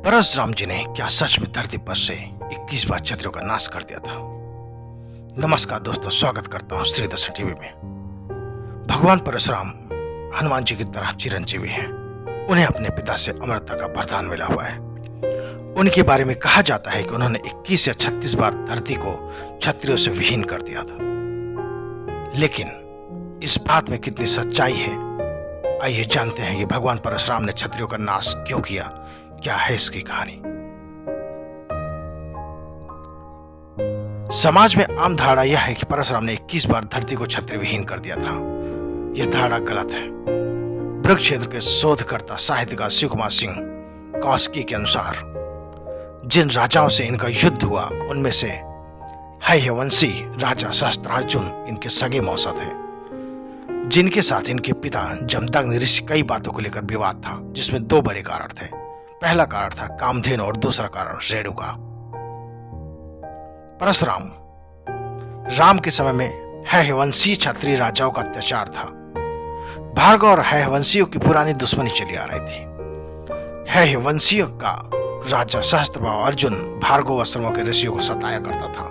परशुराम जी ने क्या सच में धरती पर से 21 बार क्षत्रियों का नाश कर दिया था। नमस्कार दोस्तों, स्वागत करता हूँ श्री दर्शन टीवी में। भगवान परशुराम हनुमान जी की तरह चिरंजीवी हैं। उन्हें अपने पिता से अमरता का वरदान मिला हुआ है। उनके बारे में कहा जाता है कि उन्होंने 21 या 36 बार धरती को क्षत्रियों से विहीन कर दिया था। लेकिन इस बात में कितनी सच्चाई है, आइए जानते हैं कि भगवान परशुराम ने क्षत्रियों का नाश क्यों किया। क्या है इसकी कहानी। समाज में आम धारणा यह है कि परशुराम ने 21 बार धरती को क्षत्रिय विहीन कर दिया था। यह धारणा गलत है। वृक्ष क्षेत्र के शोधकर्ता साहित्यकार शिव कुमार सिंह कौशिकी के अनुसार जिन राजाओं से इनका युद्ध हुआ उनमें से हयवंशी राजा सहस्त्रार्जुन इनके सगे मौसा थे, जिनके साथ इनके पिता जमदग्नि ऋषि कई बातों को लेकर विवाद था, जिसमें दो बड़े कारण थे। पहला कारण था कामधेनु और दूसरा कारण रेणुका। परशुराम राम के समय में हयवंशी क्षत्रिय राजाओं का अत्याचार था। भार्गव और हयवंशियों की पुरानी दुश्मनी चली आ रही थी। हयवंशियों का राजा सहस्त्रबाहु अर्जुन भार्गव आश्रमों के ऋषियों को सताया करता था।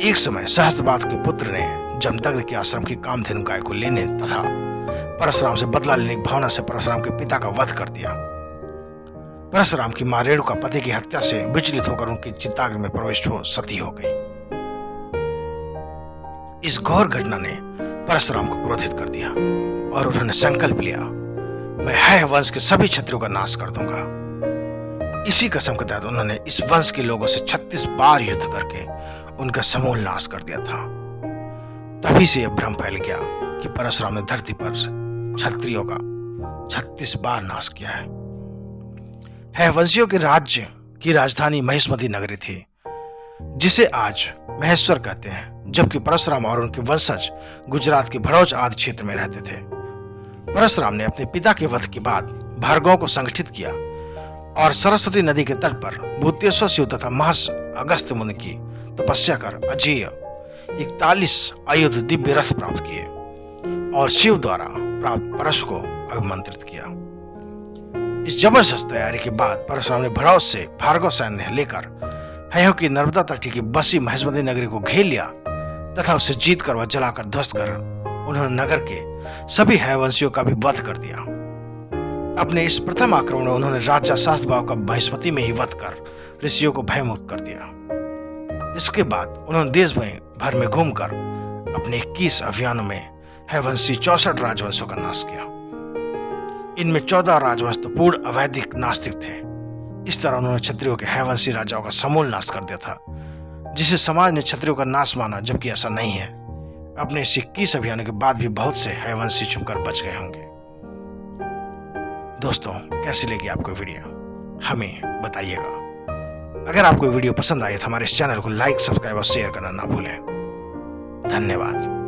एक समय सहस्त्रबाहु के पुत्र ने जमदग्नि के आश्रम की कामधेनु गाय को लेने तथा परशुराम से बदला लेने की भावना से परशुराम के पिता का वध कर दिया। परशुराम की मां रेणुका पति की हत्या से विचलित होकर उनकी चिताग्नि में प्रविष्ट हो सती हो गई। इस घोर घटना ने परशुराम को क्रोधित कर दिया और उन्होंने संकल्प लिया, मैं हयवंश के सभी क्षत्रियों का नाश कर दूंगा। इसी कसम के तहत उन्होंने इस वंश के लोगों से 36 बार युद्ध करके उनका समूल नाश कर दिया था। तभी से यह भ्रम फैल गया कि परशुराम ने धरती पर क्षत्रियों का 36 बार नाश किया है। हयवंशियों के राज्य की राजधानी महिष्मती नगरी थी, जिसे आज महेश्वर कहते हैं, जबकि परशुराम और उनके वंशज गुजरात के भड़ौच आदि क्षेत्र में रहते थे। परशुराम ने अपने पिता के वध के बाद भार्गवों को संगठित किया और सरस्वती नदी के तट पर भूतेश्वर शिव तथा महर्षि अगस्त्य मुनि की तपस्या कर अजेय 41 आयुध दिव्य रथ प्राप्त किए और शिव द्वारा प्राप्त परशु को अभिमंत्रित किया। इस जबरदस्त तैयारी के बाद परशुराम ने भड़ौच से भार्गव सैन्य लेकर हयव की नर्मदा तटी की बसी महिष्मती नगरी को घेर लिया तथा उसे जीत कर व जलाकर ध्वस्त कर उन्होंने नगर के सभी हयवंशियों का भी वध कर दिया। अपने इस प्रथम आक्रमण में उन्होंने राजा सहस्त्रबाहु का महिष्मती में ही वध कर ऋषियों को भयमुक्त कर दिया। इसके बाद उन्होंने देश भर में घूमकर अपने 21 अभियानों में हयवंशी 64 राजवंशों का नाश किया। इनमें 14 राजवंश तो पूर्ण अवैधिक नास्तिक थे। इस तरह उन्होंने क्षत्रियों के हयवंशी राजाओं का समूल नाश कर दिया था, जिसे समाज ने क्षत्रियों का नाश माना, जबकि ऐसा नहीं है। अपने इस 21 अभियानों के बाद भी बहुत से हयवंशी छुपकर बच गए होंगे। दोस्तों, कैसी लगी आपको वीडियो हमें बताइएगा। अगर आपको वीडियो पसंद आए तो हमारे इस चैनल को लाइक, सब्सक्राइब और शेयर करना ना भूलें। धन्यवाद।